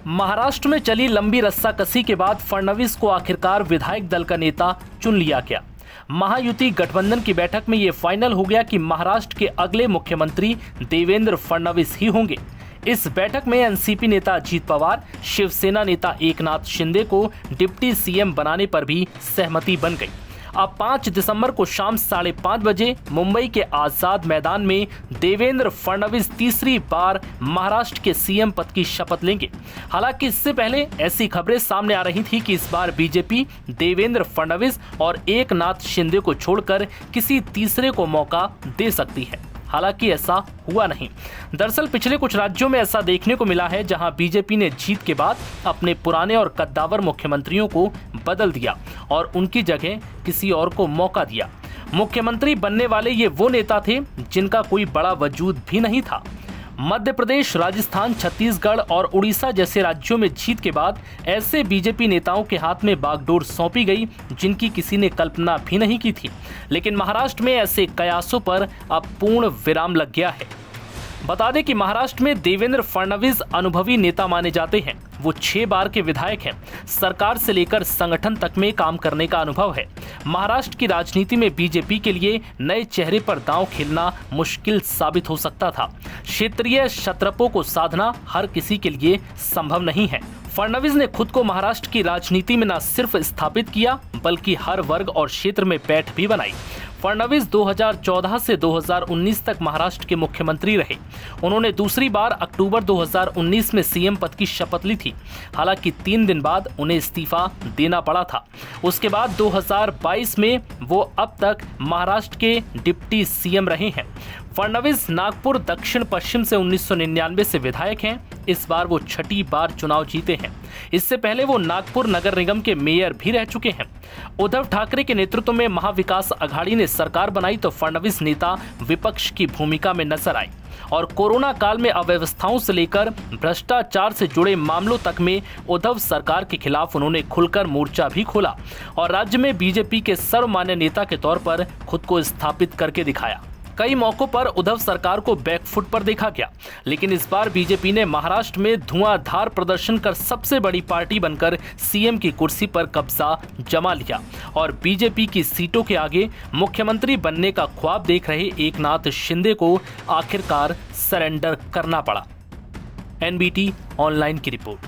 महाराष्ट्र में चली लंबी रस्साकसी के बाद फडणवीस को आखिरकार विधायक दल का नेता चुन लिया गया। महायुति गठबंधन की बैठक में यह फाइनल हो गया कि महाराष्ट्र के अगले मुख्यमंत्री देवेंद्र फडणवीस ही होंगे। इस बैठक में एनसीपी नेता अजित पवार, शिवसेना नेता एकनाथ शिंदे को डिप्टी सीएम बनाने पर भी सहमति बन गई। अब 5 दिसंबर को शाम 5:30 बजे मुंबई के आजाद मैदान में देवेंद्र फडणवीस तीसरी बार महाराष्ट्र के सीएम पद की शपथ लेंगे। हालांकि इससे पहले ऐसी खबरें सामने आ रही थी कि इस बार बीजेपी देवेंद्र फडणवीस और एकनाथ शिंदे को छोड़कर किसी तीसरे को मौका दे सकती है। हालांकि ऐसा हुआ नहीं। दरअसल पिछले कुछ राज्यों में ऐसा देखने को मिला है जहां बीजेपी ने जीत के बाद अपने पुराने और कद्दावर मुख्यमंत्रियों को बदल दिया और उनकी जगह किसी और को मौका दिया। मुख्यमंत्री बनने वाले ये वो नेता थे जिनका कोई बड़ा वजूद भी नहीं था। मध्य प्रदेश, राजस्थान, छत्तीसगढ़ और उड़ीसा जैसे राज्यों में जीत के बाद ऐसे बीजेपी नेताओं के हाथ में बागडोर सौंपी गई जिनकी किसी ने कल्पना भी नहीं की थी। लेकिन महाराष्ट्र में ऐसे कयासों पर अब पूर्ण विराम लग गया है। बता दें कि महाराष्ट्र में देवेंद्र फडणवीस अनुभवी नेता माने जाते हैं। वो 6 बार के विधायक हैं। सरकार से लेकर संगठन तक में काम करने का अनुभव है। महाराष्ट्र की राजनीति में बीजेपी के लिए नए चेहरे पर दांव खेलना मुश्किल साबित हो सकता था। क्षेत्रीय शत्रपों को साधना हर किसी के लिए संभव नहीं है। फडणवीस ने खुद को महाराष्ट्र की राजनीति में न सिर्फ स्थापित किया बल्कि हर वर्ग और क्षेत्र में पैठ भी बनाई। फडणवीस 2014 से 2019 तक महाराष्ट्र के मुख्यमंत्री रहे। उन्होंने दूसरी बार अक्टूबर 2019 में सीएम पद की शपथ ली थी। हालांकि 3 दिन बाद उन्हें इस्तीफा देना पड़ा था। उसके बाद 2022 में वो अब तक महाराष्ट्र के डिप्टी सीएम रहे हैं। फडणवीस नागपुर दक्षिण पश्चिम से 1999 से विधायक हैं। इस बार वो 6ठी बार चुनाव जीते हैं। इससे पहले वो नागपुर नगर निगम के मेयर भी रह चुके हैं। उद्धव ठाकरे के नेतृत्व में महाविकास अघाड़ी ने सरकार बनाई तो फडणवीस नेता विपक्ष की भूमिका में नजर आए और कोरोना काल में अव्यवस्थाओं से लेकर भ्रष्टाचार से जुड़े मामलों तक में उद्धव सरकार के खिलाफ उन्होंने खुलकर मोर्चा भी खोला और राज्य में बीजेपी के सर्वमान्य नेता के तौर पर खुद को स्थापित करके दिखाया। कई मौकों पर उद्धव सरकार को बैकफुट पर देखा गया, लेकिन इस बार बीजेपी ने महाराष्ट्र में धुआंधार प्रदर्शन कर सबसे बड़ी पार्टी बनकर सीएम की कुर्सी पर कब्जा जमा लिया और बीजेपी की सीटों के आगे मुख्यमंत्री बनने का ख्वाब देख रहे एकनाथ शिंदे को आखिरकार सरेंडर करना पड़ा। एनबीटी ऑनलाइन की रिपोर्ट।